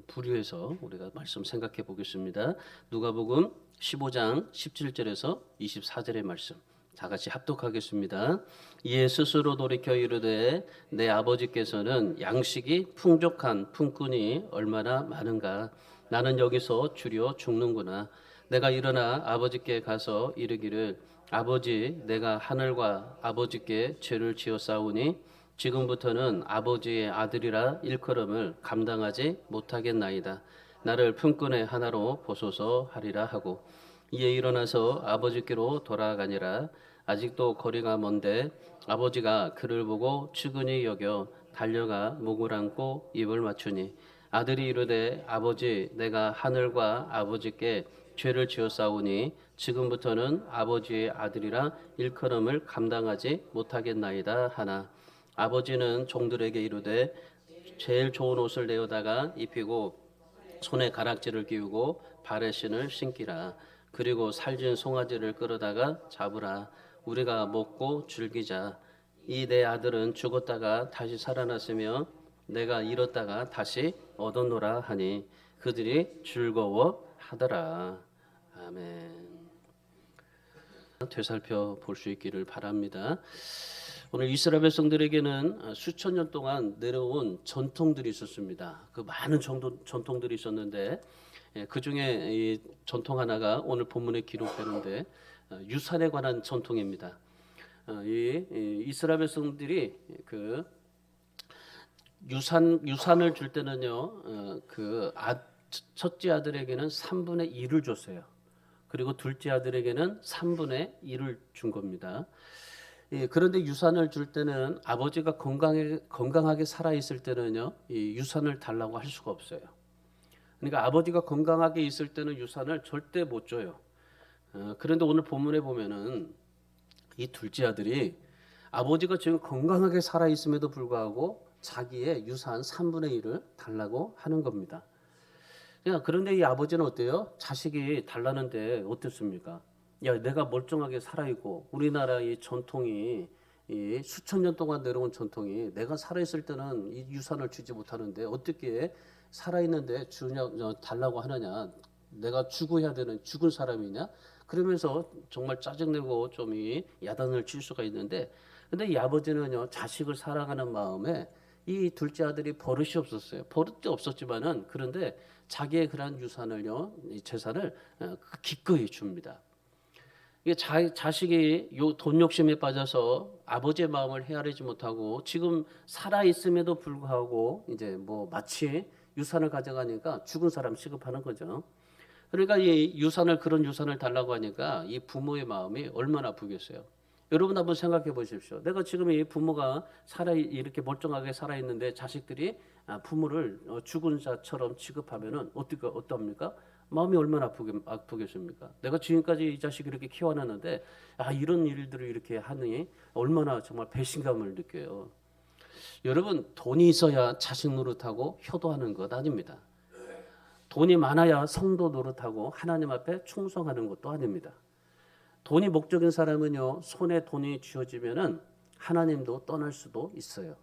부류해서 우리가 말씀 생각해 보겠습니다. 누가복음 15장 17절에서 24절의 말씀 다 같이 합독하겠습니다. 이에 스스로 돌이켜 이르되 내 아버지께서는 양식이 풍족한 품꾼이 얼마나 많은가. 나는 여기서 주려 죽는구나. 내가 일어나 아버지께 가서 이르기를 아버지, 내가 하늘과 아버지께 죄를 지었사오니 지금부터는 아버지의 아들이라 일컬음을 감당하지 못하겠나이다. 나를 품꾼의 하나로 보소서 하리라 하고 이에 일어나서 아버지께로 돌아가니라. 아직도 거리가 먼데 아버지가 그를 보고 측은히 여겨 달려가 목을 안고 입을 맞추니 아들이 이르되 아버지, 내가 하늘과 아버지께 죄를 지었사오니 지금부터는 아버지의 아들이라 일컬음을 감당하지 못하겠나이다 하나. 아버지는 종들에게 이르되 제일 좋은 옷을 내어다가 입히고 손에 가락지를 끼우고 발에 신을 신기라. 그리고 살진 송아지를 끌어다가 잡으라. 우리가 먹고 즐기자. 이 내 아들은 죽었다가 다시 살아났으며 내가 잃었다가 다시 얻었노라 하니 그들이 즐거워하더라. 아멘. 되살펴 볼 수 있기를 바랍니다. 오늘 이스라엘 백성들에게는 수천 년 동안 내려온 전통들이 있었습니다. 그 많은 전통들이 있었는데 그 중에 이 전통 하나가 오늘 본문에 기록되는데 유산에 관한 전통입니다. 이 이스라엘 백성들이 그 유산을 줄 때는요, 첫째 아들에게는 3분의 1을 줬어요. 그리고 둘째 아들에게는 3분의 1을 준 겁니다. 그런데 유산을 줄 때는 아버지가 건강하게 살아 있을 때는요, 이 유산을 달라고 할 수가 없어요. 그러니까 아버지가 건강하게 있을 때는 유산을 절대 못 줘요. 그런데 오늘 본문에 보면은 이 둘째 아들이 아버지가 지금 건강하게 살아 있음에도 불구하고 자기의 유산 3분의 1을 달라고 하는 겁니다. 그런데 이 아버지는 어때요? 자식이 달라는데 어떻습니까? 야, 내가 멀쩡하게 살아있고 우리나라 이 전통이 이 수천 년 동안 내려온 전통이 내가 살아있을 때는 이 유산을 주지 못하는데 어떻게 살아있는데 달라고 하느냐? 내가 죽어야 되는 죽은 사람이냐? 그러면서 정말 짜증내고 좀 이 야단을 칠 수가 있는데, 근데 이 아버지는요, 자식을 사랑하는 마음에 이 둘째 아들이 버릇이 없었어요. 버릇도 없었지만은 그런데 자기의 그러한 유산을요, 이 재산을 기꺼이 줍니다. 이게 자식이 돈 욕심에 빠져서 아버지의 마음을 헤아리지 못하고 지금 살아 있음에도 불구하고 이제 뭐 마치 유산을 가져가니까 죽은 사람 취급하는 거죠. 그러니까 그런 유산을 달라고 하니까 이 부모의 마음이 얼마나 아프겠어요. 여러분 한번 생각해 보십시오. 내가 지금 이 부모가 이렇게 멀쩡하게 살아 있는데 자식들이 부모를 죽은 자처럼 취급하면은 어떡합니까? 마음이 얼마나 아프겠습니까? 내가 지금까지 이 자식을 이렇게 키워놨는데 이런 일들을 이렇게 하니 얼마나 정말 배신감을 느껴요. 여러분, 돈이 있어야 자식 노릇하고 효도하는 것 아닙니다. 돈이 많아야 성도 노릇하고 하나님 앞에 충성하는 것도 아닙니다. 돈이 목적인 사람은요, 손에 돈이 쥐어지면은 하나님도 떠날 수도 있어요.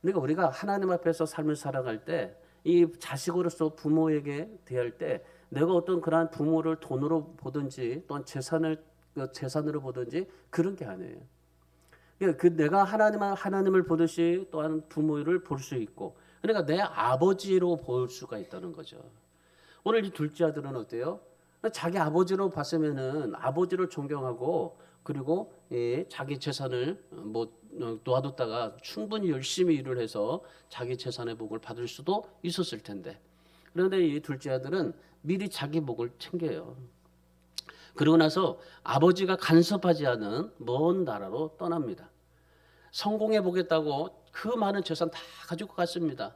그러니까 우리가 하나님 앞에서 삶을 살아갈 때 이 자식으로서 부모에게 대할 때 내가 어떤 그러한 부모를 돈으로 보든지 또한 재산으로 보든지 그런 게 아니에요. 그러니까 내가 하나님을 보듯이 또한 부모를 볼 수 있고, 그러니까 내 아버지로 볼 수가 있다는 거죠. 오늘 이 둘째 아들은 어때요? 자기 아버지로 봤으면은 아버지를 존경하고 그리고 자기 재산을 놓아뒀다가 충분히 열심히 일을 해서 자기 재산의 복을 받을 수도 있었을 텐데, 그런데 이 둘째 아들은 미리 자기 복을 챙겨요. 그러고 나서 아버지가 간섭하지 않은 먼 나라로 떠납니다. 성공해 보겠다고 그 많은 재산 다 가지고 갔습니다.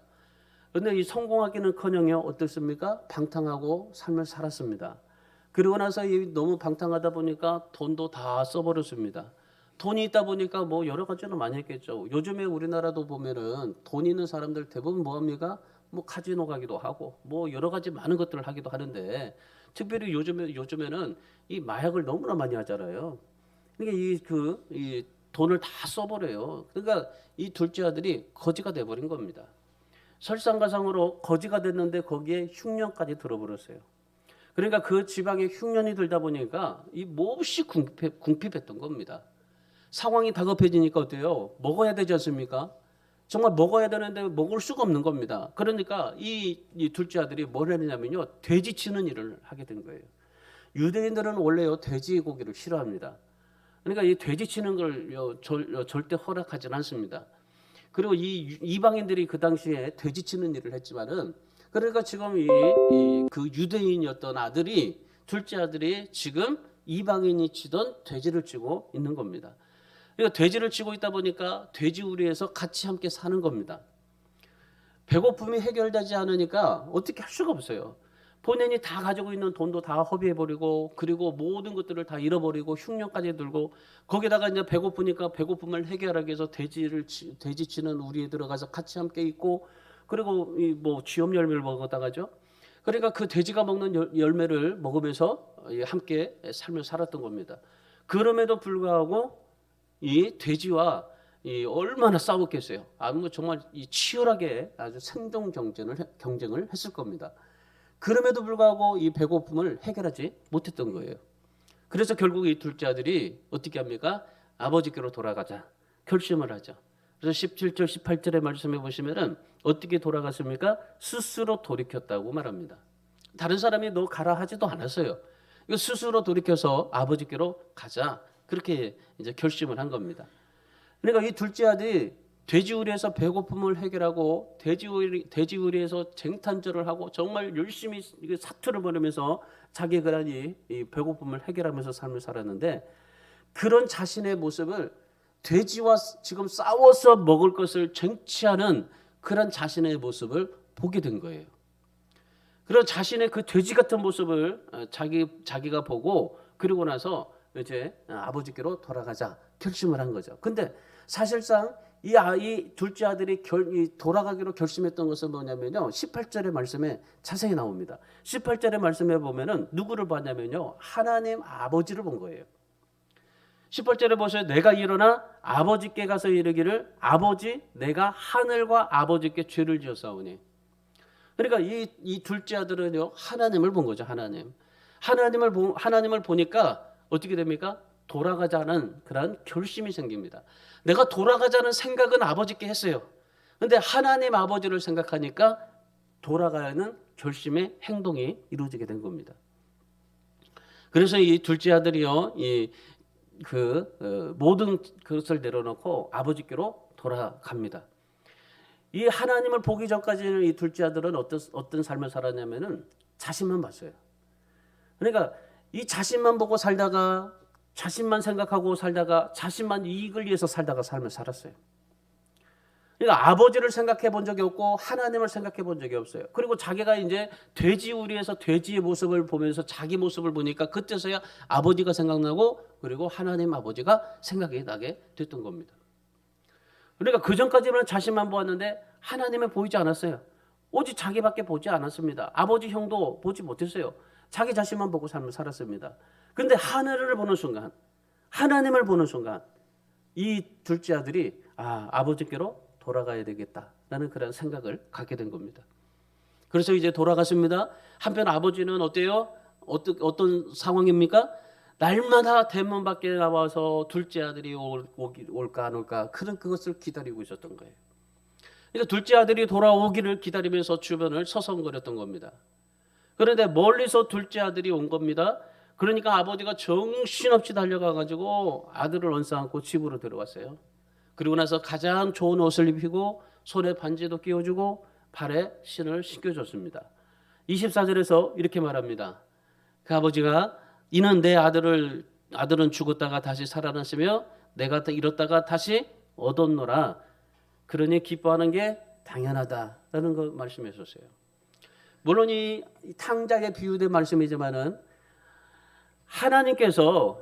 그런데 이 성공하기는커녕 어떻습니까? 방탕하고 삶을 살았습니다. 그러고 나서 너무 방탕하다 보니까 돈도 다 써버렸습니다. 돈이 있다 보니까 뭐 여러 가지로 많이 했겠죠. 요즘에 우리나라도 보면은 돈 있는 사람들 대부분 뭐 합니까? 뭐 카지노 가기도 하고 뭐 여러 가지 많은 것들을 하기도 하는데, 특별히 요즘에는 이 마약을 너무나 많이 하잖아요. 그러니까 이 돈을 다 써버려요. 그러니까 이 둘째 아들이 거지가 돼버린 겁니다. 설상가상으로 거지가 됐는데 거기에 흉년까지 들어버렸어요. 그러니까 그 지방에 흉년이 들다 보니까 이 몹시 궁핍했던 겁니다. 상황이 다급해지니까 어때요? 먹어야 되지 않습니까? 정말 먹어야 되는데 먹을 수가 없는 겁니다. 그러니까 이 둘째 아들이 뭘 했냐면요, 돼지 치는 일을 하게 된 거예요. 유대인들은 원래요 돼지 고기를 싫어합니다. 그러니까 이 돼지 치는 걸 절대 허락하지는 않습니다. 그리고 이 이방인들이 그 당시에 돼지 치는 일을 했지만은, 그러니까 지금 그 유대인이었던 아들이, 둘째 아들이 지금 이방인이 치던 돼지를 치고 있는 겁니다. 그러니까 돼지를 치고 있다 보니까 돼지우리에서 같이 함께 사는 겁니다. 배고픔이 해결되지 않으니까 어떻게 할 수가 없어요. 본인이 다 가지고 있는 돈도 다 허비해버리고, 그리고 모든 것들을 다 잃어버리고 흉년까지 들고, 거기다가 이제 배고프니까 배고픔을 해결하기 위해서 돼지 치는 우리에 들어가서 같이 함께 있고, 그리고 뭐 쥐염 열매를 먹었다가죠. 그러니까 그 돼지가 먹는 열매를 먹으면서 함께 삶을 살았던 겁니다. 그럼에도 불구하고 이 돼지와 얼마나 싸웠겠어요. 아무 정말 치열하게 아주 생존 경쟁을 했을 겁니다. 그럼에도 불구하고 이 배고픔을 해결하지 못했던 거예요. 그래서 결국 이 둘째 아들이 어떻게 합니까? 아버지께로 돌아가자 결심을 하죠. 그래서 17절 18절의 말씀해 보시면은 어떻게 돌아갔습니까? 스스로 돌이켰다고 말합니다. 다른 사람이 너 가라 하지도 않았어요. 이거 스스로 돌이켜서 아버지께로 가자, 그렇게 이제 결심을 한 겁니다. 그러니까 이 둘째 아들이 돼지우리에서 배고픔을 해결하고 돼지우리에서 쟁탄절을 하고 정말 열심히 사투를 벌이면서 자기 그런 이 배고픔을 해결하면서 삶을 살았는데, 그런 자신의 모습을 돼지와 지금 싸워서 먹을 것을 쟁취하는 그런 자신의 모습을 보게 된 거예요. 그런 자신의 그 돼지 같은 모습을 자기가 보고, 그리고 나서 이제 아버지께로 돌아가자 결심을 한 거죠. 근데 사실상 이 둘째 아들이 돌아가기로 결심했던 것은 뭐냐면요, 18절의 말씀에 자세히 나옵니다. 18절의 말씀에 보면은 누구를 봤냐면요, 하나님 아버지를 본 거예요. 18절에 보세요. 내가 일어나 아버지께 가서 이르기를, 아버지 내가 하늘과 아버지께 죄를 지었사오니. 그러니까 이 둘째 아들은요, 하나님을 본 거죠. 하나님을 보니까 어떻게 됩니까? 돌아가자는 그런 결심이 생깁니다. 내가 돌아가자는 생각은 아버지께 했어요. 그런데 하나님 아버지를 생각하니까 돌아가는 결심의 행동이 이루어지게 된 겁니다. 그래서 이 둘째 아들이요, 모든 것을 내려놓고 아버지께로 돌아갑니다. 이 하나님을 보기 전까지는 이 둘째 아들은 어떤 삶을 살았냐면은 자신만 봤어요. 그러니까 이 자신만 보고 살다가, 자신만 생각하고 살다가, 자신만 이익을 위해서 살다가 삶을 살았어요. 그러니까 아버지를 생각해 본 적이 없고 하나님을 생각해 본 적이 없어요. 그리고 자기가 이제 돼지우리에서 돼지의 모습을 보면서 자기 모습을 보니까 그때서야 아버지가 생각나고, 그리고 하나님 아버지가 생각이 나게 됐던 겁니다. 그러니까 그 전까지는 자신만 보았는데 하나님은 보이지 않았어요. 오직 자기밖에 보지 않았습니다. 아버지 형도 보지 못했어요. 자기 자신만 보고 삶을 살았습니다. 그런데 하늘을 보는 순간, 하나님을 보는 순간 이 둘째 아들이 아버지께로 돌아가야 되겠다라는 그런 생각을 갖게 된 겁니다. 그래서 이제 돌아갔습니다. 한편 아버지는 어때요? 어떤 상황입니까? 날마다 대문 밖에 나와서 둘째 아들이 올까 안 올까 그것을 기다리고 있었던 거예요. 그러니까 둘째 아들이 돌아오기를 기다리면서 주변을 서성거렸던 겁니다. 그런데 멀리서 둘째 아들이 온 겁니다. 그러니까 아버지가 정신없이 달려가가지고 아들을 언싸안고 집으로 들어왔어요. 그리고 나서 가장 좋은 옷을 입히고 손에 반지도 끼워주고 발에 신을 신겨줬습니다. 24절에서 이렇게 말합니다. 그 아버지가 이는 내 아들은 죽었다가 다시 살아났으며 내가 잃었다가 다시 얻었노라. 그러니 기뻐하는 게 당연하다라는 걸 말씀해 주셨어요. 물론 이 탕자에 비유된 말씀이지만은 하나님께서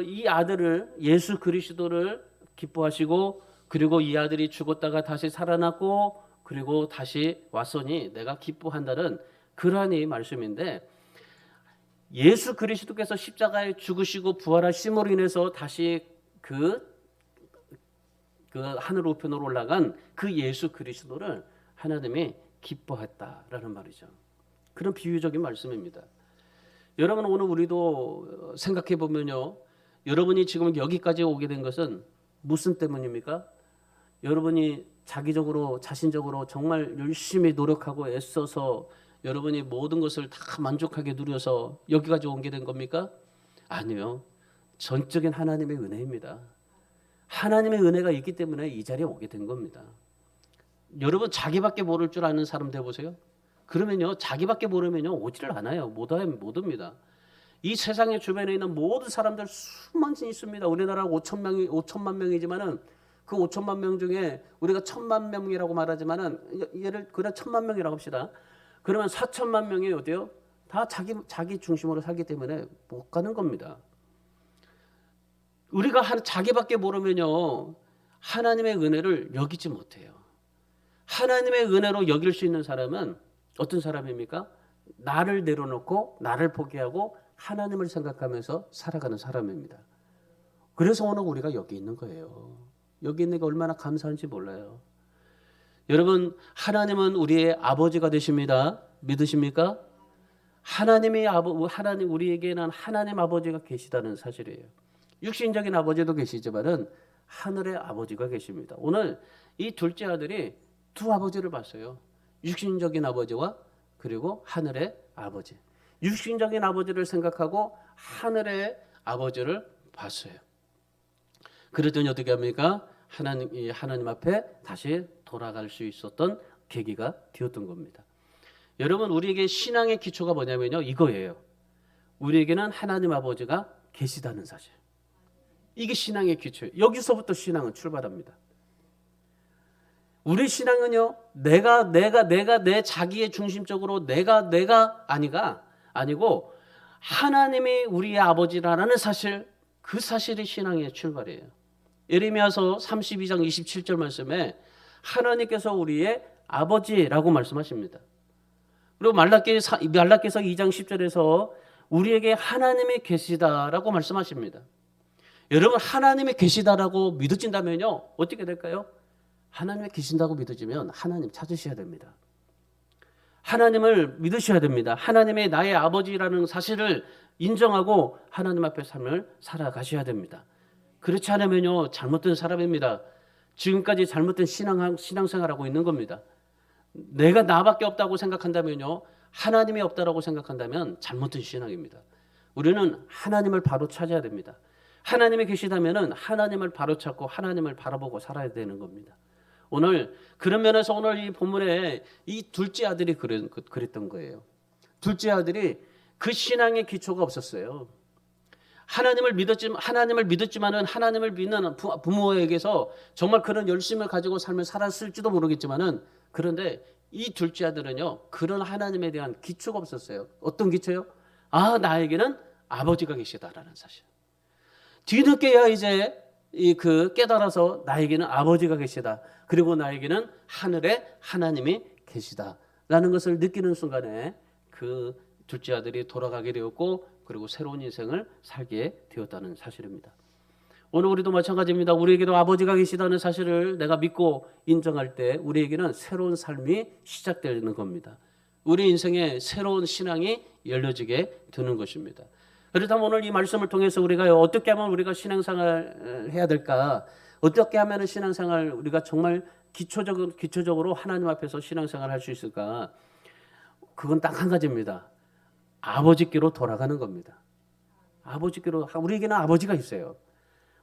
이 아들을, 예수 그리스도를 기뻐하시고, 그리고 이 아들이 죽었다가 다시 살아났고 그리고 다시 왔으니 내가 기뻐한다는 그러한 말씀인데, 예수 그리스도께서 십자가에 죽으시고 부활하심으로 인해서 다시 그 하늘 우편으로 올라간 그 예수 그리스도를 하나님이 기뻐했다라는 말이죠. 그런 비유적인 말씀입니다. 여러분 오늘 우리도 생각해 보면요. 여러분이 지금 여기까지 오게 된 것은 무슨 때문입니까? 여러분이 자기적으로 자신적으로 정말 열심히 노력하고 애써서 여러분이 모든 것을 다 만족하게 누려서 여기까지 오게 된 겁니까? 아니요. 전적인 하나님의 은혜입니다. 하나님의 은혜가 있기 때문에 이 자리에 오게 된 겁니다. 여러분 자기밖에 모를 줄 아는 사람 되어보세요. 그러면요 자기밖에 모르면요 오지를 않아요. 못 옵니다. 이 세상의 주변에 있는 모든 사람들 수만이 있습니다. 우리나라가 5천만 명이지만은 그 5천만 명 중에 우리가 1,000만 명이라고 말하지만은 예를 그래 1,000만 명이라고 합시다. 그러면 4천만 명이 어때요? 다 자기 중심으로 살기 때문에 못 가는 겁니다. 우리가 자기밖에 모르면요 하나님의 은혜를 여기지 못해요. 하나님의 은혜로 여길 수 있는 사람은 어떤 사람입니까? 나를 내려놓고 나를 포기하고 하나님을 생각하면서 살아가는 사람입니다. 그래서 오늘 우리가 여기 있는 거예요. 여기 있는 게 얼마나 감사한지 몰라요. 여러분 하나님은 우리의 아버지가 되십니다. 믿으십니까? 하나님 우리에게는 하나님 아버지가 계시다는 사실이에요. 육신적인 아버지도 계시지만은 하늘의 아버지가 계십니다. 오늘 이 둘째 아들이 두 아버지를 봤어요. 육신적인 아버지와 그리고 하늘의 아버지. 육신적인 아버지를 생각하고 하늘의 아버지를 봤어요. 그랬더니 어떻게 합니까? 하나님 앞에 다시 돌아갈 수 있었던 계기가 되었던 겁니다. 여러분 우리에게 신앙의 기초가 뭐냐면요 이거예요. 우리에게는 하나님 아버지가 계시다는 사실. 이게 신앙의 기초예요. 여기서부터 신앙은 출발합니다. 우리 신앙은요 내가 내 자기의 중심적으로 내가 아니고 하나님이 우리의 아버지라는 사실, 그 사실이 신앙의 출발이에요. 예레미야서 32장 27절 말씀에 하나님께서 우리의 아버지라고 말씀하십니다. 그리고 말라기서 2장 10절에서 우리에게 하나님이 계시다라고 말씀하십니다. 여러분 하나님이 계시다라고 믿어진다면요 어떻게 될까요? 하나님이 계신다고 믿어지면 하나님 찾으셔야 됩니다. 하나님을 믿으셔야 됩니다. 하나님이 나의 아버지라는 사실을 인정하고 하나님 앞에 삶을 살아가셔야 됩니다. 그렇지 않으면요 잘못된 사람입니다. 지금까지 잘못된 신앙생활하고 있는 겁니다. 내가 나밖에 없다고 생각한다면요 하나님이 없다라고 생각한다면 잘못된 신앙입니다. 우리는 하나님을 바로 찾아야 됩니다. 하나님이 계시다면은 하나님을 바로 찾고 하나님을 바라보고 살아야 되는 겁니다. 오늘 그런 면에서 오늘 이 본문에 이 둘째 아들이 그랬던 거예요. 둘째 아들이 그 신앙의 기초가 없었어요. 하나님을 믿었지만은 하나님을 믿는 부모에게서 정말 그런 열심을 가지고 삶을 살았을지도 모르겠지만은 그런데 이 둘째 아들은요 그런 하나님에 대한 기초가 없었어요. 어떤 기초요? 나에게는 아버지가 계시다라는 사실. 뒤늦게야 이제 깨달아서 나에게는 아버지가 계시다. 그리고 나에게는 하늘에 하나님이 계시다라는 것을 느끼는 순간에 그 둘째 아들이 돌아가게 되었고 그리고 새로운 인생을 살게 되었다는 사실입니다. 오늘 우리도 마찬가지입니다. 우리에게도 아버지가 계시다는 사실을 내가 믿고 인정할 때 우리에게는 새로운 삶이 시작되는 겁니다. 우리 인생에 새로운 신앙이 열려지게 되는 것입니다. 그렇다면 오늘 이 말씀을 통해서 우리가 어떻게 하면 우리가 신앙생활을 해야 될까? 어떻게 하면 신앙생활 우리가 정말 기초적으로 하나님 앞에서 신앙생활을 할 수 있을까? 그건 딱 한 가지입니다. 아버지께로 돌아가는 겁니다. 아버지께로. 우리에게는 아버지가 있어요.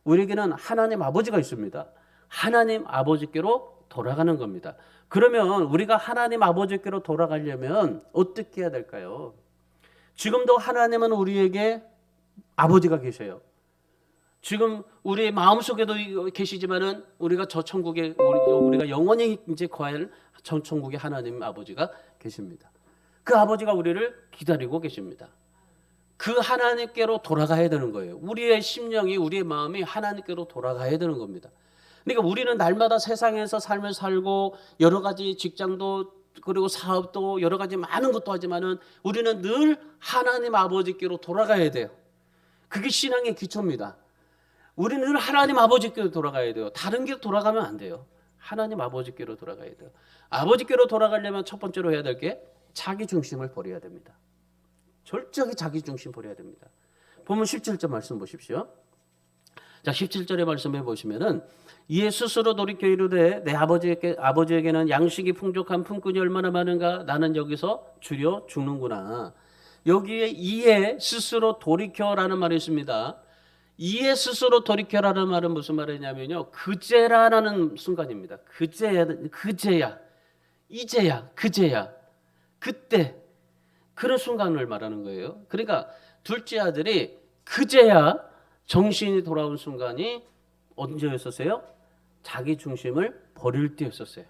우리에게는 하나님 아버지가 있습니다. 하나님 아버지께로 돌아가는 겁니다. 그러면 우리가 하나님 아버지께로 돌아가려면 어떻게 해야 될까요? 지금도 하나님은 우리에게 아버지가 계셔요. 지금 우리 마음속에도 계시지만은 우리가 저 천국에 우리가 영원히 이제 거할 전 천국에 하나님 아버지가 계십니다. 그 아버지가 우리를 기다리고 계십니다. 그 하나님께로 돌아가야 되는 거예요. 우리의 심령이 우리의 마음이 하나님께로 돌아가야 되는 겁니다. 그러니까 우리는 날마다 세상에서 삶을 살고 여러 가지 직장도 그리고 사업도 여러 가지 많은 것도 하지만은 우리는 늘 하나님 아버지께로 돌아가야 돼요. 그게 신앙의 기초입니다. 우리는 늘 하나님 아버지께로 돌아가야 돼요. 다른 길 돌아가면 안 돼요. 하나님 아버지께로 돌아가야 돼요. 아버지께로 돌아가려면 첫 번째로 해야 될 게 자기 중심을 버려야 됩니다. 철저히 자기 중심 버려야 됩니다. 보면 17절 말씀 보십시오. 자, 17절의 말씀해 보시면은 이에 스스로 돌이켜 이르되 내 아버지에게는 양식이 풍족한 품꾼이 얼마나 많은가 나는 여기서 줄여 죽는구나. 여기에 이에 스스로 돌이켜라는 말이 있습니다. 이에 스스로 돌이켜라는 말은 무슨 말이냐면요. 그제라는 순간입니다. 그제야, 이제야, 그제야, 그때 그런 순간을 말하는 거예요. 그러니까 둘째 아들이 그제야 정신이 돌아온 순간이 언제였었어요? 자기 중심을 버릴 때였었어요.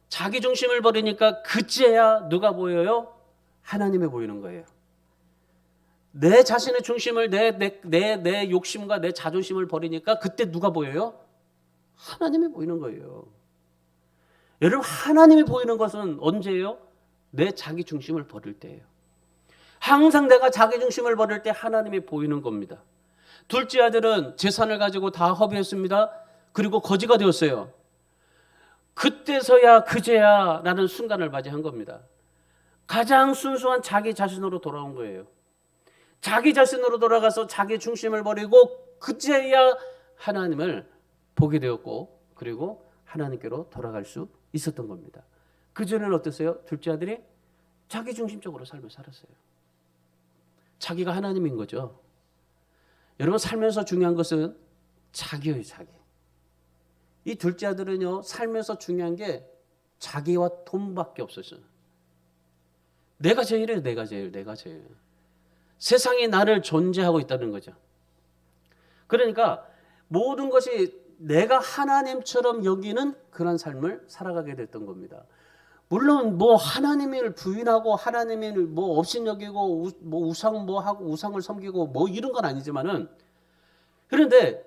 자기 중심을 버리니까 그제야 누가 보여요? 하나님이 보이는 거예요. 내 자신의 중심을 내 욕심과 내 자존심을 버리니까 그때 누가 보여요? 하나님이 보이는 거예요. 여러분 하나님이 보이는 것은 언제예요? 내 자기 중심을 버릴 때예요. 항상 내가 자기 중심을 버릴 때 하나님이 보이는 겁니다. 둘째 아들은 재산을 가지고 다 허비했습니다. 그리고 거지가 되었어요. 그때서야 그제야 라는 순간을 맞이한 겁니다. 가장 순수한 자기 자신으로 돌아온 거예요. 자기 자신으로 돌아가서 자기 중심을 버리고 그제야 하나님을 보게 되었고 그리고 하나님께로 돌아갈 수 있었던 겁니다. 그전에는 어땠어요? 둘째 아들이 자기 중심적으로 삶을 살았어요. 자기가 하나님인 거죠. 여러분 살면서 중요한 것은 자기예요. 자기. 이 둘째 아들은요 살면서 중요한 게 자기와 돈밖에 없었어요. 내가 제일이에요. 내가 제일. 세상이 나를 존재하고 있다는 거죠. 그러니까 모든 것이 내가 하나님처럼 여기는 그런 삶을 살아가게 됐던 겁니다. 물론 뭐 하나님을 부인하고 하나님을 뭐 업신여기고 뭐 우상 뭐 하고 우상을 섬기고 뭐 이런 건 아니지만은 그런데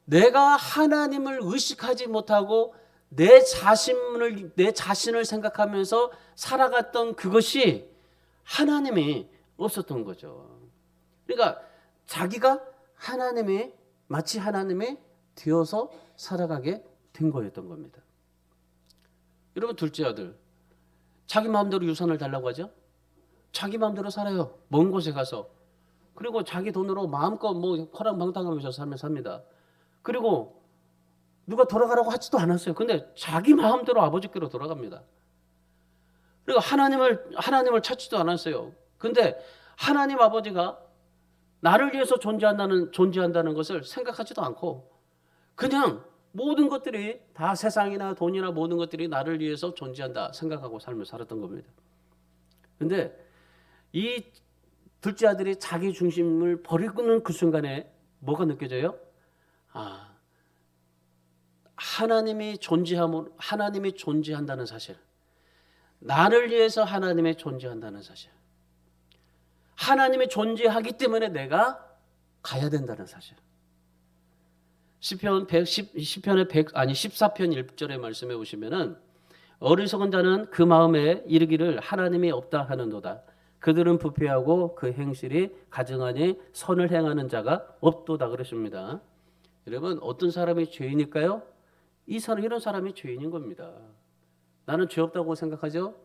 내가 하나님을 의식하지 못하고 내 자신을 생각하면서 살아갔던 그것이 하나님이 없었던 거죠. 그러니까 자기가 마치 하나님이 되어서 살아가게 된 거였던 겁니다. 여러분 둘째 아들 자기 마음대로 유산을 달라고 하죠. 자기 마음대로 살아요. 먼 곳에 가서. 그리고 자기 돈으로 마음껏 뭐 호랑방탕하면서 삶을 삽니다. 그리고 누가 돌아가라고 하지도 않았어요. 근데 자기 마음대로 아버지께로 돌아갑니다. 그리고 하나님을 찾지도 않았어요. 근데 하나님 아버지가 나를 위해서 존재한다는 것을 생각하지도 않고 그냥 모든 것들이 다 세상이나 돈이나 모든 것들이 나를 위해서 존재한다 생각하고 삶을 살았던 겁니다. 근데 이 둘째 아들이 자기 중심을 버리고는 그 순간에 뭐가 느껴져요? 하나님이 존재한다는 사실. 나를 위해서 하나님이 존재한다는 사실. 하나님이 존재하기 때문에 내가 가야 된다는 사실. 시편의 14편 1절의 말씀에 보시면은 어리석은 자는 그 마음에 이르기를 하나님이 없다 하는도다. 그들은 부패하고 그 행실이 가증하니 선을 행하는 자가 없도다 그러십니다. 여러분 어떤 사람이 죄인일까요? 이런 사람이 죄인인 겁니다. 나는 죄 없다고 생각하죠?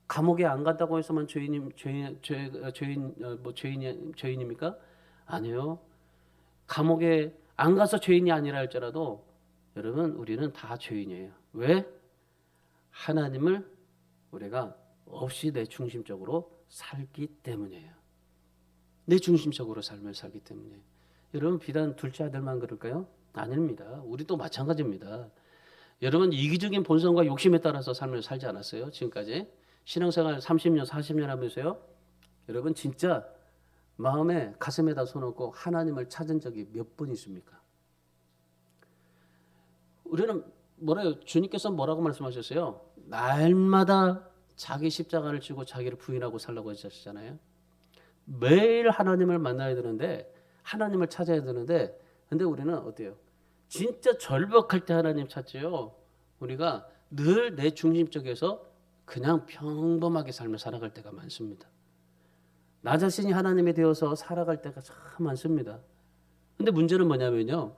감옥에 안 간다고 해서만 죄인입니까? 아니요. 감옥에 안 가서 죄인이 아니라 할지라도 여러분 우리는 다 죄인이에요. 왜? 하나님을 우리가 없이 내 중심적으로 살기 때문이에요. 내 중심적으로 삶을 살기 때문이에요. 여러분 비단 둘째 아들만 그럴까요? 아닙니다. 우리도 마찬가지입니다. 여러분 이기적인 본성과 욕심에 따라서 삶을 살지 않았어요? 지금까지 신앙생활 30년 40년 하면서요. 여러분 진짜 마음에 가슴에다 손얹고 하나님을 찾은 적이 몇 번 있습니까? 우리는 주님께서 뭐라고 말씀하셨어요? 날마다 자기 십자가를 지고 자기를 부인하고 살라고 하셨잖아요. 매일 하나님을 만나야 되는데 하나님을 찾아야 되는데 근데 우리는 어때요? 진짜 절벽할 때 하나님 찾지요. 우리가 늘 내 중심 쪽에서 그냥 평범하게 삶을 살아갈 때가 많습니다. 나 자신이 하나님이 되어서 살아갈 때가 참 많습니다. 근데 문제는 뭐냐면요.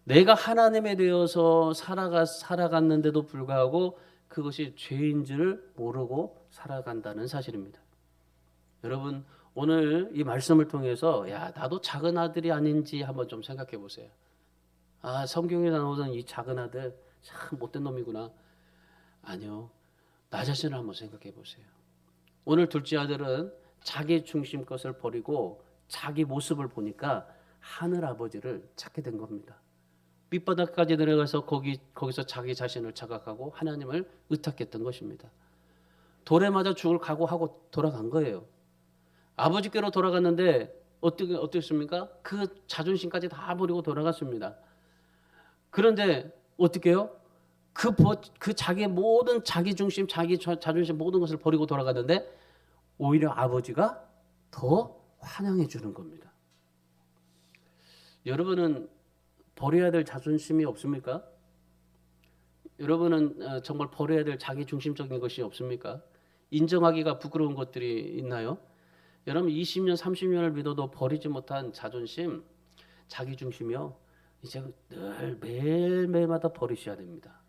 내가 하나님에 대해서 살아갔는데도 불구하고 그것이 죄인 줄 모르고 살아간다는 사실입니다. 여러분 오늘 이 말씀을 통해서 야 나도 작은 아들이 아닌지 한번 좀 생각해 보세요. 아 성경에 나오던 이 작은 아들 참 못된 놈이구나. 아니요. 나 자신을 한번 생각해 보세요. 오늘 둘째 아들은 자기 중심 것을 버리고 자기 모습을 보니까 하늘 아버지를 찾게 된 겁니다. 밑바닥까지 내려가서 거기서 자기 자신을 자각하고 하나님을 의탁했던 것입니다. 돌에 맞아 죽을 각오하고 돌아간 거예요. 아버지께로 돌아갔는데 어떻습니까? 그 자존심까지 다 버리고 돌아갔습니다. 그런데 어떻게 해요? 그 자기의 모든 자기 중심, 자기 자존심 모든 것을 버리고 돌아갔는데 오히려 아버지가 더 환영해 주는 겁니다. 여러분은 버려야 될 자존심이 없습니까? 여러분은 정말 버려야 될 자기 중심적인 것이 없습니까? 인정하기가 부끄러운 것들이 있나요? 여러분 20년, 30년을 믿어도 버리지 못한 자존심, 자기 중심이요. 이제 늘 매일매일마다 버리셔야 됩니다.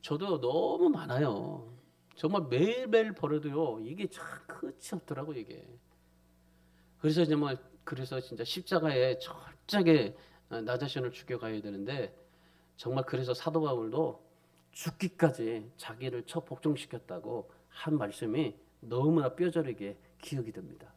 저도 너무 많아요. 정말 매일매일 버려도요. 이게 참 끝이 없더라고 이게. 그래서 진짜 십자가에 철저하게 나 자신을 죽여가야 되는데 정말 그래서 사도 바울도 죽기까지 자기를 복종시켰다고 한 말씀이 너무나 뼈저리게 기억이 됩니다.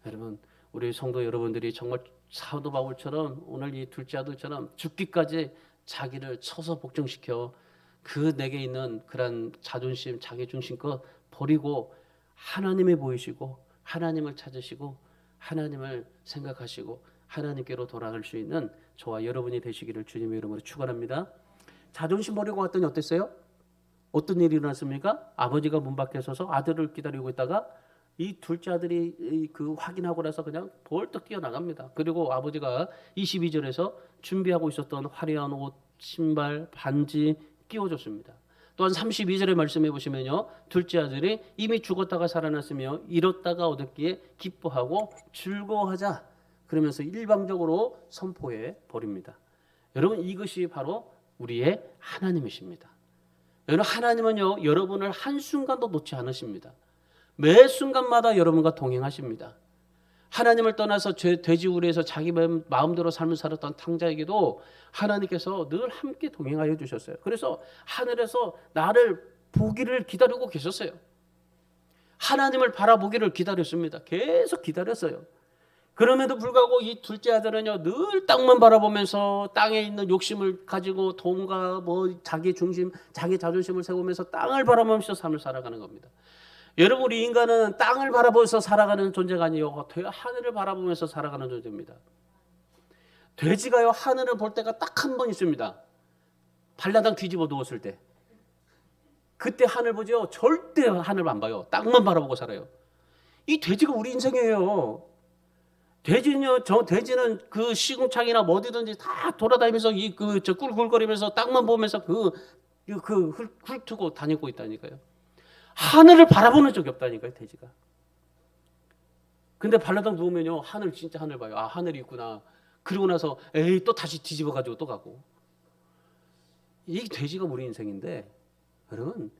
여러분 우리 성도 여러분들이 정말 사도 바울처럼 오늘 이 둘째 아들처럼 죽기까지 자기를 쳐서 복종시켜 그 내게 있는 그런 자존심, 자기 중심껏 버리고 하나님이 보이시고 하나님을 찾으시고 하나님을 생각하시고 하나님께로 돌아갈 수 있는 저와 여러분이 되시기를 주님의 이름으로 축원합니다. 자존심 버리고 갔더니 어땠어요? 어떤 일이 일어났습니까? 아버지가 문 밖에 서서 아들을 기다리고 있다가 이 둘째 아들이 그 확인하고 나서 그냥 벌떡 뛰어나갑니다. 그리고 아버지가 22절에서 준비하고 있었던 화려한 옷, 신발, 반지 끼워줬습니다. 또한 32절의 말씀해 보시면요. 둘째 아들이 이미 죽었다가 살아났으며 잃었다가 얻었기에 기뻐하고 즐거워하자. 그러면서 일방적으로 선포해 버립니다. 여러분 이것이 바로 우리의 하나님이십니다. 여러분 하나님은요. 여러분을 한순간도 놓지 않으십니다. 매 순간마다 여러분과 동행하십니다. 하나님을 떠나서 돼지우리에서 자기 마음대로 삶을 살았던 탕자에게도 하나님께서 늘 함께 동행하여 주셨어요. 그래서 하늘에서 나를 보기를 기다리고 계셨어요. 하나님을 바라보기를 기다렸습니다. 계속 기다렸어요. 그럼에도 불구하고 이 둘째 아들은요 늘 땅만 바라보면서 땅에 있는 욕심을 가지고 돈과 자기 중심, 자기 자존심을 세우면서 땅을 바라보면서 삶을 살아가는 겁니다. 여러분 우리 인간은 땅을 바라보면서 살아가는 존재가 아니에요. 하늘을 바라보면서 살아가는 존재입니다. 돼지가요 하늘을 볼 때가 딱 한 번 있습니다. 발라당 뒤집어 누웠을 때. 그때 하늘 보죠. 절대 하늘 안 봐요. 땅만 바라보고 살아요. 이 돼지가 우리 인생이에요. 돼지는 그 시궁창이나 어디든지 다 돌아다니면서 꿀꿀거리면서 땅만 보면서 훑고 다니고 있다니까요. 하늘을 바라보는 적이 없다니까요, 돼지가. 근데 발라당 누우면요, 진짜 하늘 봐요. 아, 하늘이 있구나. 그리고 나서 또 다시 뒤집어 가지고 또 가고. 이 돼지가 우리 인생인데, 여러분,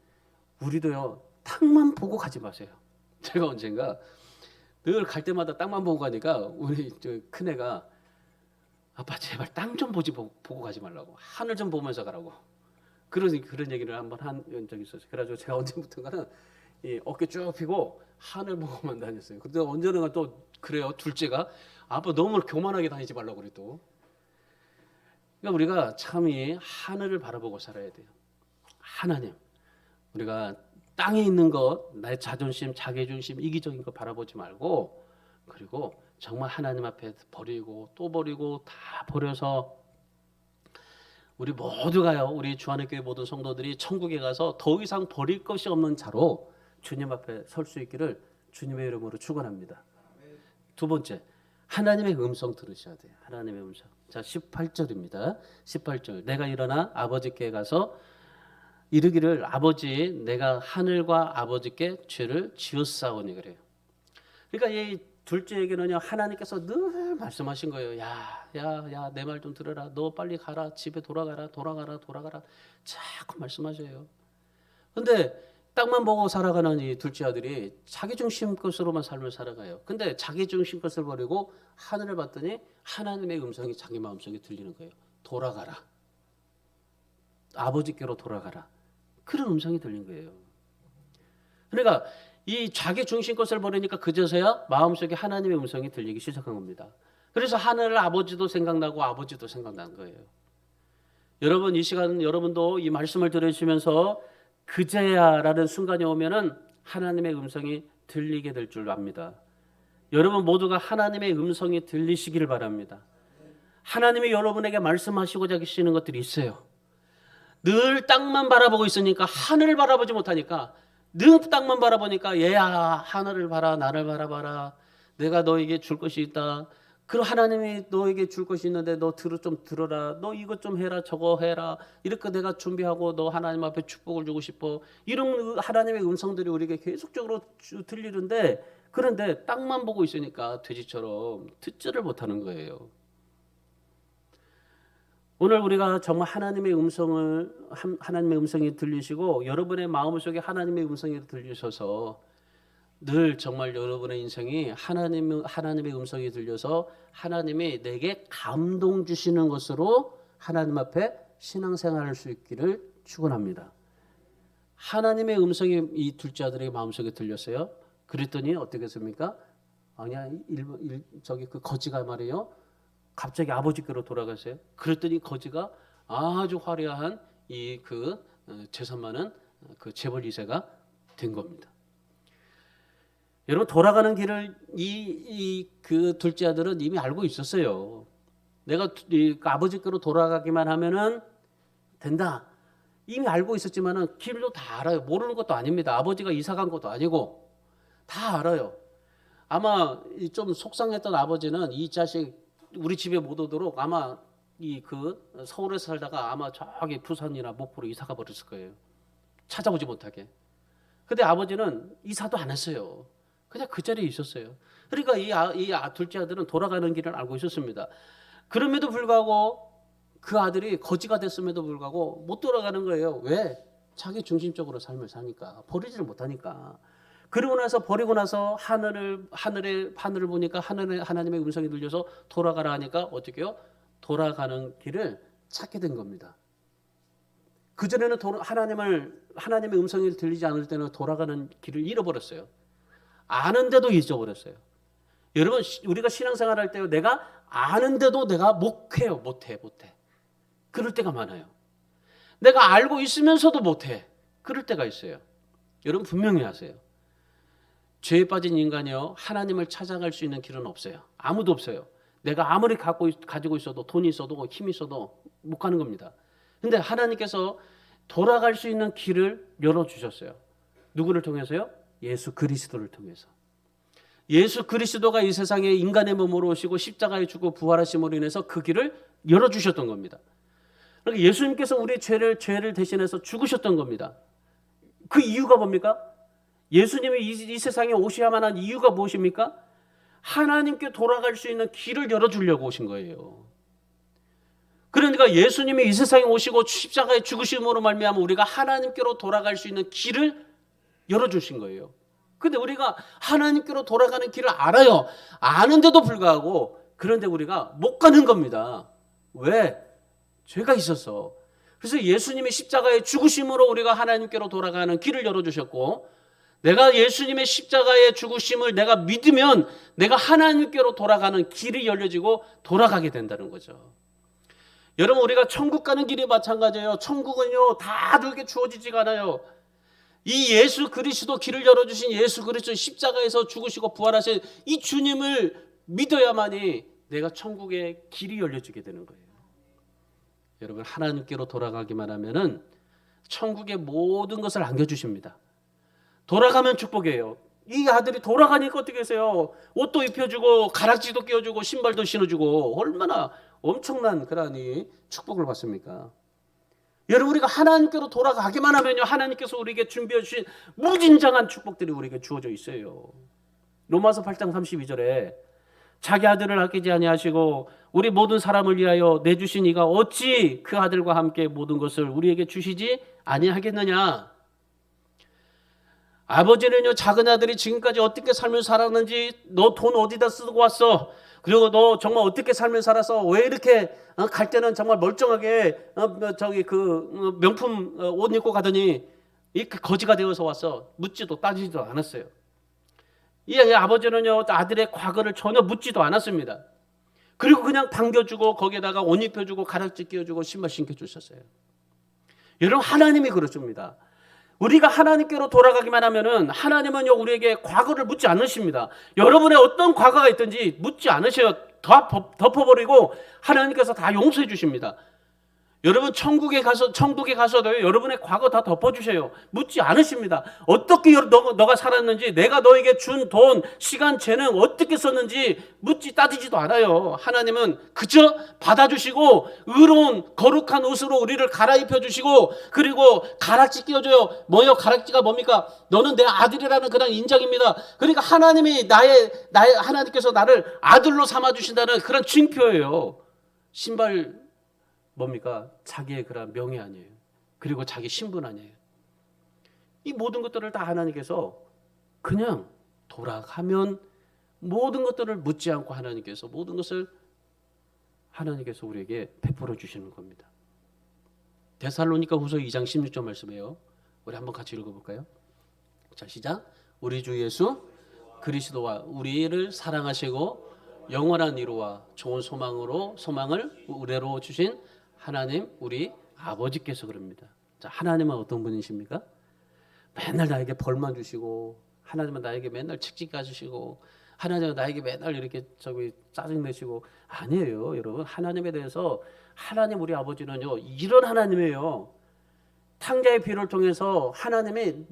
우리도요, 땅만 보고 가지 마세요. 제가 언젠가 늘 갈 때마다 땅만 보고 가니까 우리 큰애가 아빠 제발 땅 좀 보고 가지 말라고. 하늘 좀 보면서 가라고. 그런 얘기를 한번 한 적이 있었어요. 그래가지고 제가 언제부턴가는 이 어깨 쭉 펴고 하늘 보고만 다녔어요. 근데 언제나 또 그래요. 둘째가 아빠 너무 교만하게 다니지 말라고 그래 또. 그러니까 우리가 참 이 하늘을 바라보고 살아야 돼요. 하나님, 우리가 땅에 있는 것, 나의 자존심, 자기중심, 이기적인 거 바라보지 말고, 그리고 정말 하나님 앞에 버리고 또 버리고 다 버려서 우리 모두가요, 우리 주안의교회 모든 성도들이 천국에 가서 더 이상 버릴 것이 없는 자로 주님 앞에 설 수 있기를 주님의 이름으로 축원합니다. 두 번째, 하나님의 음성 들으셔야 돼요. 하나님의 음성. 자, 18절입니다. 18절. 내가 일어나 아버지께 가서 이르기를 아버지, 내가 하늘과 아버지께 죄를 지었사오니 그래요. 그러니까 이 둘째에게는요 하나님께서 늘 말씀하신 거예요. 야, 내 말 좀 들어라. 너 빨리 가라. 집에 돌아가라. 자꾸 말씀하셔요. 근데 땅만 보고 살아가는 이 둘째 아들이 자기 중심 것으로만 삶을 살아가요. 근데 자기 중심 것을 버리고 하늘을 봤더니 하나님의 음성이 자기 마음속에 들리는 거예요. 돌아가라. 아버지께로 돌아가라. 그런 음성이 들린 거예요. 그러니까 이 자기 중심 것을 버리니까 그제서야 마음속에 하나님의 음성이 들리기 시작한 겁니다. 그래서 하늘 아버지도 생각나고 아버지도 생각난 거예요. 여러분 이 시간 여러분도 이 말씀을 들으시면서 그제야라는 순간이 오면은 하나님의 음성이 들리게 될 줄 압니다. 여러분 모두가 하나님의 음성이 들리시기를 바랍니다. 하나님이 여러분에게 말씀하시고자 하시는 것들이 있어요. 늘 땅만 바라보고 있으니까 하늘을 바라보지 못하니까 늘 땅만 바라보니까 얘야 하늘을 봐라 나를 바라봐라 내가 너에게 줄 것이 있다. 그럼 하나님이 너에게 줄 것이 있는데 너 좀 들어라. 너 이것 좀 해라 저거 해라. 이렇게 내가 준비하고 너 하나님 앞에 축복을 주고 싶어. 이런 하나님의 음성들이 우리에게 계속적으로 들리는데 그런데 땅만 보고 있으니까 돼지처럼 듣지를 못하는 거예요. 오늘 우리가 정말 하나님의 음성이 들리시고 여러분의 마음속에 하나님의 음성이 들리셔서 늘 정말 여러분의 인생이 하나님의 음성이 들려서 하나님이 내게 감동 주시는 것으로 하나님 앞에 신앙생활할 수 있기를 축원합니다. 하나님의 음성이 이 둘째 아들의 마음속에 들렸어요. 그랬더니 어떻게 했습니까? 아니야 저기 그 거지가 말이에요. 갑자기 아버지께로 돌아가세요. 그랬더니 거지가 아주 화려한 이 그 재산 많은 그 재벌 2세가 된 겁니다. 여러분 돌아가는 길을 그 둘째 아들은 이미 알고 있었어요. 내가 아버지께로 돌아가기만 하면은 된다. 이미 알고 있었지만은 길도 다 알아요. 모르는 것도 아닙니다. 아버지가 이사 간 것도 아니고 다 알아요. 아마 좀 속상했던 아버지는 이 자식 우리 집에 못 오도록 아마 서울에서 살다가 아마 저기 부산이나 목포로 이사가 버렸을 거예요. 찾아오지 못하게. 근데 아버지는 이사도 안 했어요. 그냥 그 자리에 있었어요. 그러니까 이 둘째 아들은 돌아가는 길을 알고 있었습니다. 그럼에도 불구하고 그 아들이 거지가 됐음에도 불구하고 못 돌아가는 거예요. 왜? 자기 중심적으로 삶을 사니까. 버리지를 못하니까. 버리고 나서 하늘을 보니까 하나님의 음성이 들려서 돌아가라 하니까 어떻게요? 돌아가는 길을 찾게 된 겁니다. 그전에는 하나님의 음성이 들리지 않을 때는 돌아가는 길을 잃어버렸어요. 아는데도 잊어버렸어요. 여러분 우리가 신앙생활할 때 내가 아는데도 내가 못해요. 못해. 그럴 때가 많아요. 내가 알고 있으면서도 못해. 그럴 때가 있어요. 여러분 분명히 아세요. 죄에 빠진 인간이요 하나님을 찾아갈 수 있는 길은 없어요. 아무도 없어요. 내가 아무리 가지고 있어도 돈이 있어도 힘이 있어도 못 가는 겁니다. 근데 하나님께서 돌아갈 수 있는 길을 열어주셨어요. 누구를 통해서요? 예수 그리스도를 통해서. 예수 그리스도가 이 세상에 인간의 몸으로 오시고 십자가에 죽고 부활하심으로 인해서 그 길을 열어주셨던 겁니다. 그러니까 예수님께서 우리의 죄를 대신해서 죽으셨던 겁니다. 그 이유가 뭡니까? 예수님이 이 세상에 오셔야만 한 이유가 무엇입니까? 하나님께 돌아갈 수 있는 길을 열어주려고 오신 거예요. 그러니까 예수님이 이 세상에 오시고 십자가에 죽으심으로 말미암아 우리가 하나님께로 돌아갈 수 있는 길을 열어주신 거예요. 근데 우리가 하나님께로 돌아가는 길을 알아요. 아는데도 불구하고 그런데 우리가 못 가는 겁니다. 왜? 죄가 있어서. 그래서 예수님이 십자가에 죽으심으로 우리가 하나님께로 돌아가는 길을 열어주셨고 내가 예수님의 십자가의 죽으심을 내가 믿으면 내가 하나님께로 돌아가는 길이 열려지고 돌아가게 된다는 거죠. 여러분 우리가 천국 가는 길이 마찬가지예요. 천국은요 다 누구에게 주어지지가 않아요. 이 예수 그리스도 길을 열어주신 예수 그리스도 십자가에서 죽으시고 부활하신 이 주님을 믿어야만이 내가 천국의 길이 열려지게 되는 거예요. 여러분 하나님께로 돌아가기만 하면은 천국의 모든 것을 안겨주십니다. 돌아가면 축복이에요. 이 아들이 돌아가니까 어떻게 했어요? 옷도 입혀주고 가락지도 끼워주고 신발도 신어주고 얼마나 엄청난 그러니 축복을 받습니까? 여러분 우리가 하나님께로 돌아가기만 하면요 하나님께서 우리에게 준비해 주신 무진장한 축복들이 우리에게 주어져 있어요. 로마서 8장 32절에 자기 아들을 아끼지 아니하시고 우리 모든 사람을 위하여 내주신 이가 어찌 그 아들과 함께 모든 것을 우리에게 주시지 아니하겠느냐. 아버지는요, 작은 아들이 지금까지 어떻게 삶을 살았는지, 너 돈 어디다 쓰고 왔어? 그리고 너 정말 어떻게 삶을 살아서 왜 이렇게 갈 때는 정말 멀쩡하게 명품 옷 입고 가더니 이렇게 거지가 되어서 왔어? 묻지도 따지지도 않았어요. 이 아버지는요, 아들의 과거를 전혀 묻지도 않았습니다. 그리고 그냥 당겨주고 거기에다가 옷 입혀주고 가락지 끼워주고 신발 신겨주셨어요. 여러분, 하나님이 그러십니다. 우리가 하나님께로 돌아가기만 하면은 하나님은요, 우리에게 과거를 묻지 않으십니다. 여러분의 어떤 과거가 있든지 묻지 않으셔요. 덮어버리고 하나님께서 다 용서해 주십니다. 여러분, 천국에 가서도요, 여러분의 과거 다 덮어주세요. 묻지 않으십니다. 어떻게 너가 살았는지, 내가 너에게 준 돈, 시간, 재능 어떻게 썼는지 묻지 따지지도 않아요. 하나님은 그저 받아주시고 의로운 거룩한 옷으로 우리를 갈아입혀 주시고, 그리고 가락지 끼워줘요. 뭐요? 가락지가 뭡니까? 너는 내 아들이라는 그런 인정입니다. 그러니까 하나님이 하나님께서 나를 아들로 삼아 주신다는 그런 징표예요. 신발 뭡니까? 자기의 그런 명예 아니에요. 그리고 자기 신분 아니에요. 이 모든 것들을 다 하나님께서 그냥 돌아가면 모든 것들을 묻지 않고 하나님께서 모든 것을 하나님께서 우리에게 베풀어 주시는 겁니다. 데살로니가 후서 2장 16절 말씀이에요. 우리 한번 같이 읽어볼까요? 자, 시작. 우리 주 예수 그리스도와 우리를 사랑하시고 영원한 위로와 좋은 소망을 우리로 주신 하나님 우리 아버지께서 그럽니다. 자, 하나님은 어떤 분이십니까? 맨날 나에게 벌만 주시고, 하나님은 나에게 맨날 책찍 가주시고, 하나님은 나에게 맨날 이렇게 짜증 내시고, 아니에요, 여러분. 하나님에 대해서 하나님 우리 아버지는요, 이런 하나님이에요. 탕자의 피를 통해서 하나님이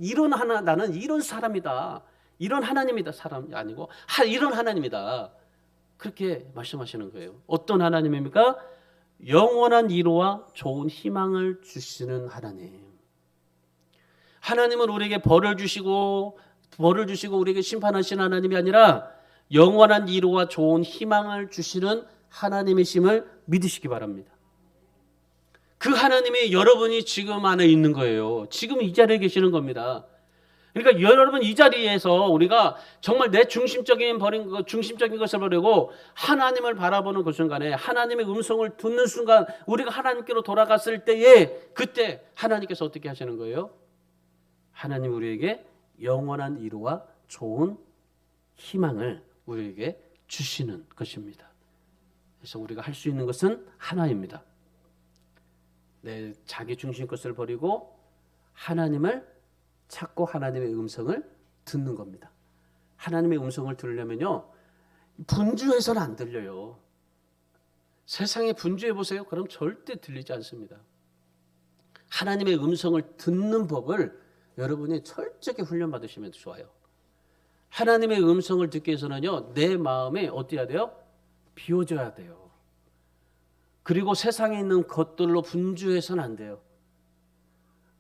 나는 이런 사람이다, 이런 하나님이다, 사람이 아니고 이런 하나님이다, 그렇게 말씀하시는 거예요. 어떤 하나님입니까? 영원한 위로와 좋은 희망을 주시는 하나님. 하나님은 우리에게 벌을 주시고 우리에게 심판하시는 하나님이 아니라 영원한 위로와 좋은 희망을 주시는 하나님이심을 믿으시기 바랍니다. 그 하나님이 여러분이 지금 안에 있는 거예요. 지금 이 자리에 계시는 겁니다. 그러니까 여러분, 이 자리에서 우리가 정말 내 중심적인 것을 버리고 하나님을 바라보는 그 순간에, 하나님의 음성을 듣는 순간, 우리가 하나님께로 돌아갔을 때에, 그때 하나님께서 어떻게 하시는 거예요? 하나님 우리에게 영원한 위로와 좋은 희망을 우리에게 주시는 것입니다. 그래서 우리가 할 수 있는 것은 하나입니다. 내 자기 중심 것을 버리고 하나님을 찾고 하나님의 음성을 듣는 겁니다. 하나님의 음성을 들으려면요, 분주해서는 안 들려요. 세상에 분주해 보세요. 그럼 절대 들리지 않습니다. 하나님의 음성을 듣는 법을 여러분이 철저히 훈련받으시면 좋아요. 하나님의 음성을 듣기 위해서는요, 내 마음에 어떻게 해야 돼요? 비워져야 돼요. 그리고 세상에 있는 것들로 분주해서는 안 돼요.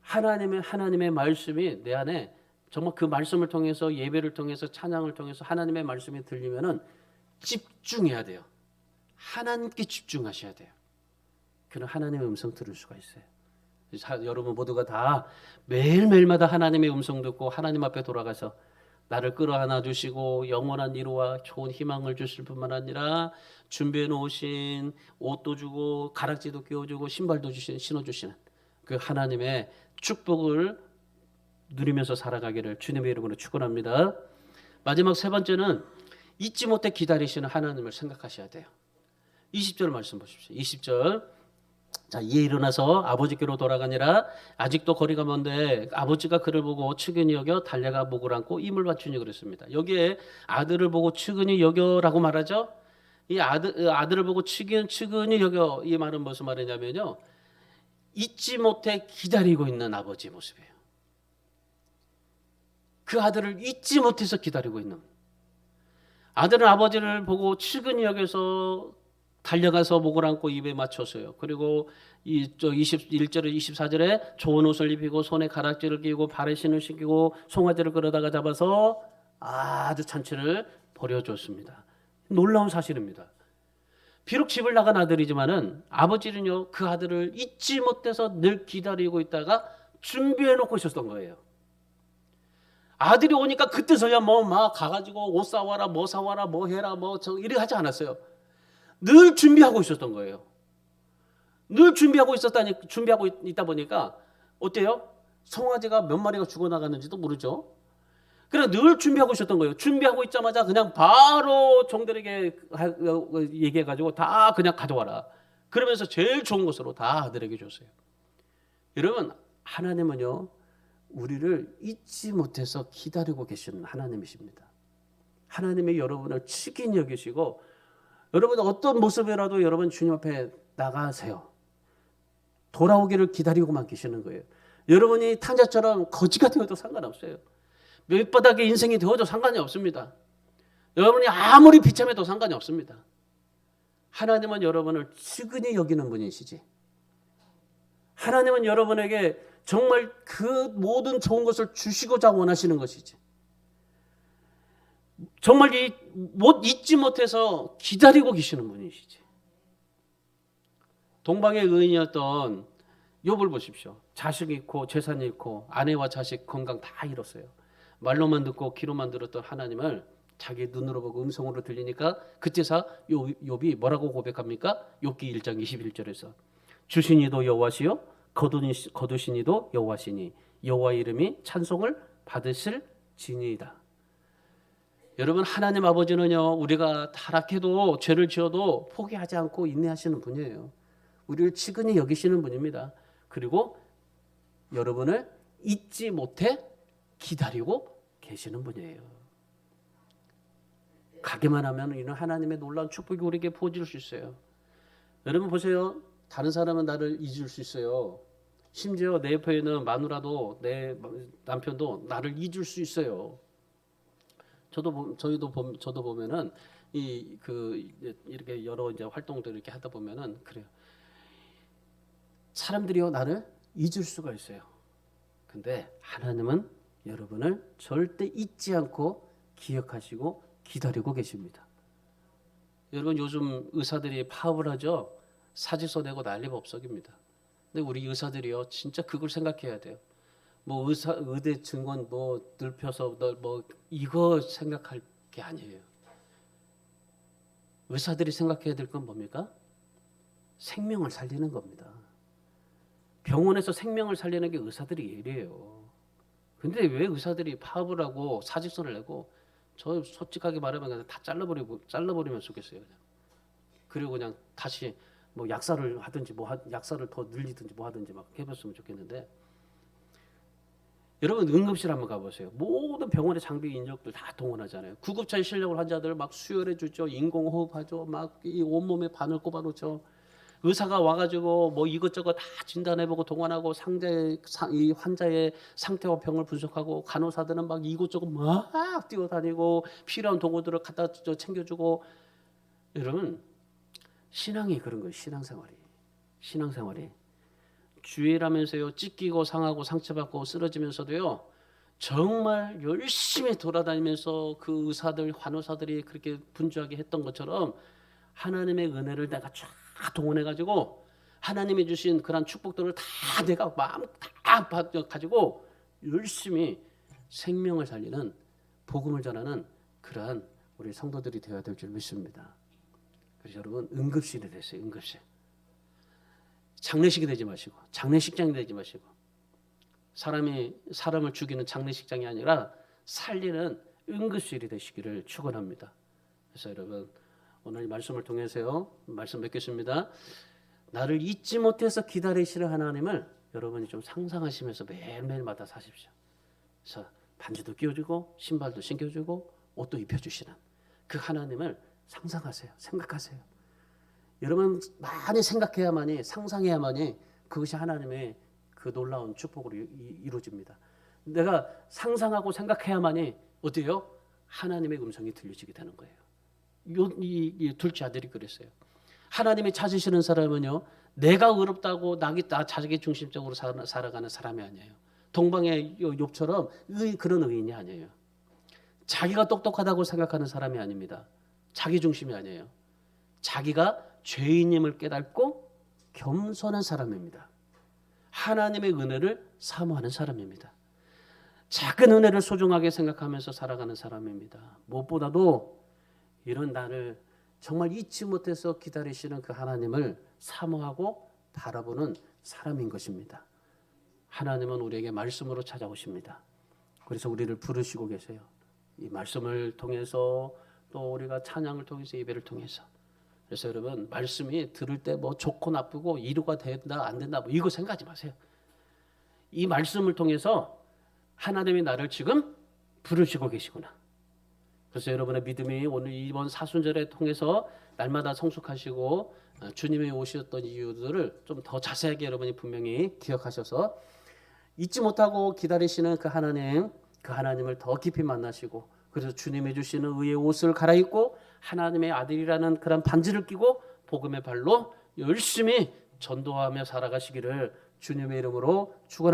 하나님의 말씀이 내 안에, 정말 그 말씀을 통해서, 예배를 통해서, 찬양을 통해서 하나님의 말씀이 들리면은 집중해야 돼요. 하나님께 집중하셔야 돼요. 그럼 하나님의 음성 들을 수가 있어요. 여러분 모두가 다 매일매일마다 하나님의 음성 듣고 하나님 앞에 돌아가서 나를 끌어안아 주시고 영원한 위로와 좋은 희망을 주실 뿐만 아니라 준비해 놓으신 옷도 주고 가락지도 끼워주고 신발도 신어주시는 그 하나님의 축복을 누리면서 살아가기를 주님의 이름으로 축원합니다. 마지막 세 번째는 잊지 못해 기다리시는 하나님을 생각하셔야 돼요. 20절 말씀 보십시오. 20절. 자, 이에 일어나서 아버지께로 돌아가니라. 아직도 거리가 먼데 아버지가 그를 보고 측은히 여겨 달려가 목을 안고 임을 바치니 그랬습니다. 여기에 아들을 보고 측은히 여겨라고 말하죠. 이 아들을 보고 측은히 여겨, 이 말은 무슨 말이냐면요, 잊지 못해 기다리고 있는 아버지의 모습이에요. 그 아들을 잊지 못해서 기다리고 있는. 아들은 아버지를 보고 측은히 여겨서 달려가서 목을 안고 입에 맞췄어요. 그리고 21절에 24절에 좋은 옷을 입히고 손에 가락지를 끼고 발에 신을 신기고 송아지를 끌어다가 잡아서 아주 잔치를 벌여줬습니다. 놀라운 사실입니다. 비록 집을 나간 아들이지만은 아버지는요 그 아들을 잊지 못해서 늘 기다리고 있다가 준비해 놓고 있었던 거예요. 아들이 오니까 그때서야 뭐 막 가가지고 옷 사와라 뭐 사와라 뭐 해라 뭐 저 이렇게 하지 않았어요. 늘 준비하고 있었던 거예요. 늘 준비하고 있다 보니까 어때요? 송아지가 몇 마리가 죽어나갔는지도 모르죠. 그래 늘 준비하고 있었던 거예요. 준비하고 있자마자 그냥 바로 종들에게 얘기해가지고 다 그냥 가져와라. 그러면서 제일 좋은 것으로 다 아들에게 줬어요. 여러분 하나님은요 우리를 잊지 못해서 기다리고 계시는 하나님이십니다. 하나님이 여러분을 친히 여기시고 여러분 어떤 모습이라도 여러분 주님 앞에 나가세요. 돌아오기를 기다리고만 계시는 거예요. 여러분이 탕자처럼 거지가 되어도 상관없어요. 밑바닥의 인생이 되어도 상관이 없습니다. 여러분이 아무리 비참해도 상관이 없습니다. 하나님은 여러분을 친히 여기는 분이시지. 하나님은 여러분에게 정말 그 모든 좋은 것을 주시고자 원하시는 것이지. 정말 잊지 못해서 기다리고 계시는 분이시지. 동방의 의인이었던 욥을 보십시오. 자식 잃고 재산 잃고 아내와 자식 건강 다 잃었어요. 말로만 듣고 귀로만 들었던 하나님을 자기 눈으로 보고 음성으로 들리니까 그때서 욥이 뭐라고 고백합니까? 욥기 1장 21절에서 주신 이도 여호와시요 거두신 이도 여호와시니 여호와 이름이 찬송을 받으실 지니이다. 여러분 하나님 아버지는요 우리가 타락해도 죄를 지어도 포기하지 않고 인내하시는 분이에요. 우리를 치근히 여기시는 분입니다. 그리고 여러분을 잊지 못해 기다리고 계시는 분이에요. 가기만 하면 이는 하나님의 놀라운 축복이 우리에게 부어질 수 있어요. 여러분 보세요. 다른 사람은 나를 잊을 수 있어요. 심지어 내 옆에 있는 마누라도 내 남편도 나를 잊을 수 있어요. 저도 보면은 이렇게 여러 이제 활동들 이렇게 하다 보면은 그래요. 사람들이요 나를 잊을 수가 있어요. 근데 하나님은 여러분을 절대 잊지 않고 기억하시고 기다리고 계십니다. 여러분 요즘 의사들이 파업을 하죠. 사직서 내고 난리법석입니다. 근데 우리 의사들이요 진짜 그걸 생각해야 돼요. 뭐 의대 증권 뭐 늙혀서 뭐 이거 생각할 게 아니에요. 의사들이 생각해야 될 건 뭡니까? 생명을 살리는 겁니다. 병원에서 생명을 살리는 게 의사들의 일이에요. 근데 왜 의사들이 파업을 하고 사직서를 내고 저 솔직하게 말하면 그냥 다 잘라버리면 좋겠어요. 그냥. 그리고 그냥 다시 뭐 약사를 하든지 약사를 더 늘리든지 뭐 하든지 막 해봤으면 좋겠는데 여러분 응급실 한번 가보세요. 모든 병원의 장비 인력들 다 동원하잖아요. 구급차에 실려올 환자들 막 수혈해 주죠. 인공호흡하죠. 막 이 온몸에 바늘 꼽아놓죠. 의사가 와가지고 뭐 이것저것 다 진단해보고 동원하고 이 환자의 상태와 병을 분석하고 간호사들은 막 이곳저곳 막 뛰어다니고 필요한 도구들을 갖다 챙겨주고 여러분 신앙이 그런 거예요. 신앙생활이 주일하면서요 찢기고 상하고 상처받고 쓰러지면서도요 정말 열심히 돌아다니면서 그 의사들 간호사들이 그렇게 분주하게 했던 것처럼 하나님의 은혜를 내가 쫙 동원해가지고 하나님이 주신 그런 축복들을 다 내가 마음 다 가지고 열심히 생명을 살리는 복음을 전하는 그러한 우리 성도들이 되어야 될 줄 믿습니다. 그래서 여러분 응급실이 되세요. 응급실. 장례식이 되지 마시고 장례식장이 되지 마시고 사람을 죽이는 장례식장이 아니라 살리는 응급실이 되시기를 축원합니다. 그래서 여러분 오늘 이 말씀을 통해서요 말씀 맺겠습니다. 나를 잊지 못해서 기다리시는 하나님을 여러분이 좀 상상하시면서 매일매일마다 사십시오. 그래서 반지도 끼워주고 신발도 신겨주고 옷도 입혀주시는 그 하나님을 상상하세요. 생각하세요. 여러분 많이 생각해야만이 상상해야만이 그것이 하나님의 그 놀라운 축복으로 이루어집니다. 내가 상상하고 생각해야만이 어때요? 하나님의 음성이 들려지게 되는 거예요. 이 둘째 아들이 그랬어요. 하나님이 찾으시는 사람은요 내가 의롭다고 나 자기 중심적으로 살아가는 사람이 아니에요. 동방의 욥처럼 그런 의인이 아니에요. 자기가 똑똑하다고 생각하는 사람이 아닙니다. 자기 중심이 아니에요. 자기가 죄인임을 깨닫고 겸손한 사람입니다. 하나님의 은혜를 사모하는 사람입니다. 작은 은혜를 소중하게 생각하면서 살아가는 사람입니다. 무엇보다도 이런 나를 정말 잊지 못해서 기다리시는 그 하나님을 사모하고 바라보는 사람인 것입니다. 하나님은 우리에게 말씀으로 찾아오십니다. 그래서 우리를 부르시고 계세요. 이 말씀을 통해서 또 우리가 찬양을 통해서 예배를 통해서. 그래서 여러분 말씀이 들을 때 뭐 좋고 나쁘고 이루가 된다 안 된다 뭐 이거 생각하지 마세요. 이 말씀을 통해서 하나님이 나를 지금 부르시고 계시구나. 그래서 여러분의 믿음이 오늘 이번 사순절에 통해서 날마다 성숙하시고 주님이 오셨던 이유들을 좀 더 자세하게 여러분이 분명히 기억하셔서 잊지 못하고 기다리시는 그 하나님을 더 깊이 만나시고 그래서 주님이 주시는 의의 옷을 갈아입고 하나님의 아들이라는 그런 반지를 끼고 복음의 발로 열심히 전도하며 살아가시기를 주님의 이름으로 축원합니다.